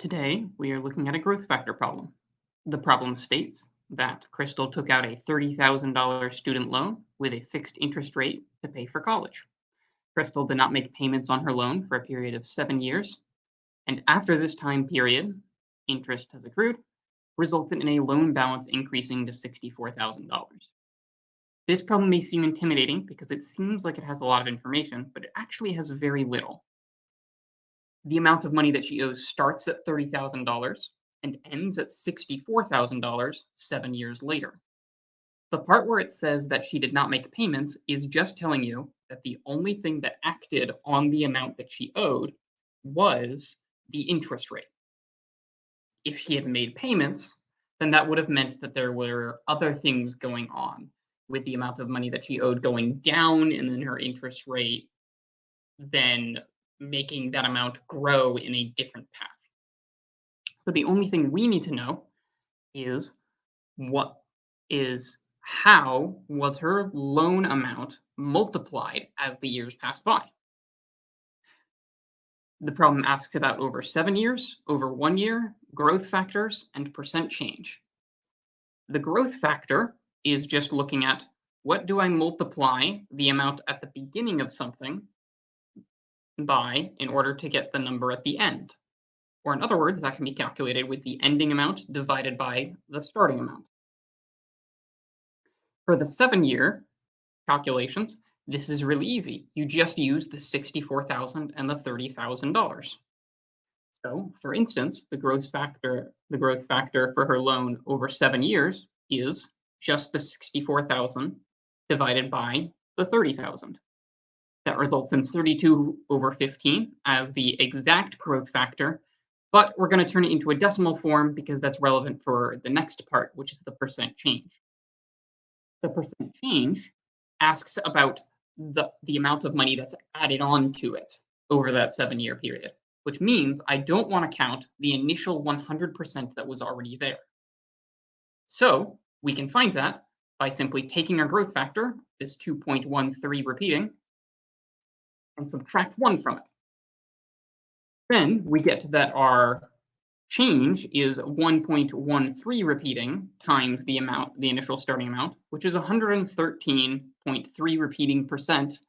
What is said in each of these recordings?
Today, we are looking at a growth factor problem. The problem states that Crystal took out a $30,000 student loan with a fixed interest rate to pay for college. Crystal did not make payments on her loan for a period of 7 years, and after this time period, interest has accrued, resulted in a loan balance increasing to $64,000. This problem may seem intimidating because it seems like it has a lot of information, but it actually has very little. The amount of money that she owes starts at $30,000 and ends at $64,000 7 years later. The part where it says that she did not make payments is just telling you that the only thing that acted on the amount that she owed was the interest rate. If she had made payments, then that would have meant that there were other things going on, with the amount of money that she owed going down and then her interest rate then making that amount grow in a different path. So the only thing we need to know is how was her loan amount multiplied as the years passed by. The problem asks about over 7 years, over 1 year, growth factors, and percent change. The growth factor is just looking at what do I multiply the amount at the beginning of something by in order to get the number at the end. Or in other words, that can be calculated with the ending amount divided by the starting amount. For the 7-year calculations, this is really easy. You just use the $64,000 and the $30,000. So, for instance, the growth factor for her loan over 7 years is just the $64,000 divided by the $30,000. That results in 32 over 15 as the exact growth factor, but we're going to turn it into a decimal form because that's relevant for the next part, which is the percent change. The percent change asks about the amount of money that's added on to it over that 7-year period, which means I don't want to count the initial 100% that was already there. So we can find that by simply taking our growth factor, this 2.13 repeating, and subtract 1 from it. Then we get that our change is 1.13 repeating times the initial starting amount, which is 113.3 repeating percent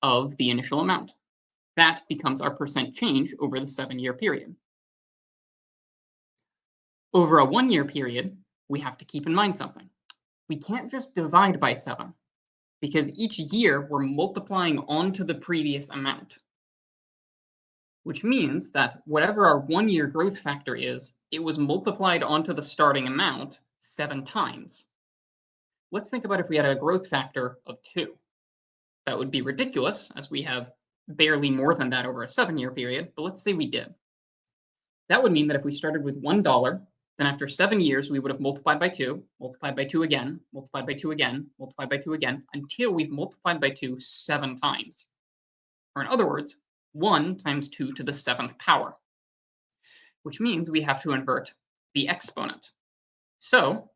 of the initial amount. That becomes our percent change over the 7-year period. Over a 1-year period, we have to keep in mind something. We can't just divide by 7, because each year we're multiplying onto the previous amount, which means that whatever our 1-year growth factor is, it was multiplied onto the starting amount 7 times. Let's think about if we had a growth factor of 2. That would be ridiculous, as we have barely more than that over a 7-year period, but let's say we did. That would mean that if we started with $1, then after 7 years, we would have multiplied by 2 again, multiplied by 2 again, multiplied by 2 again, until we've multiplied by 2 7 times. Or in other words, 1 times 2 to the 7th power, which means we have to invert the exponent. So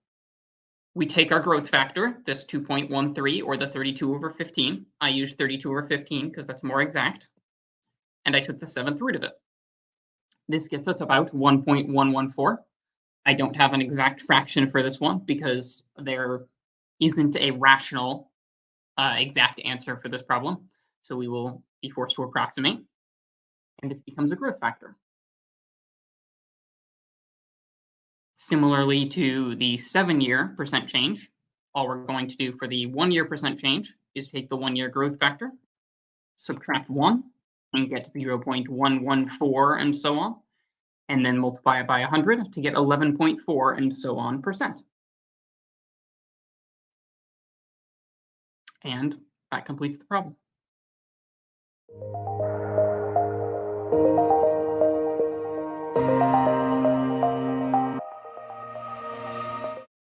we take our growth factor, this 2.13 or the 32 over 15. I used 32 over 15 because that's more exact. And I took the 7th root of it. This gets us about 1.114. I don't have an exact fraction for this one because there isn't a rational exact answer for this problem. So we will be forced to approximate. And this becomes a growth factor. Similarly to the 7-year percent change, all we're going to do for the 1-year percent change is take the 1-year growth factor, subtract 1, and get 0.114 and so on, and then multiply it by 100 to get 11.4 and so on percent. And that completes the problem.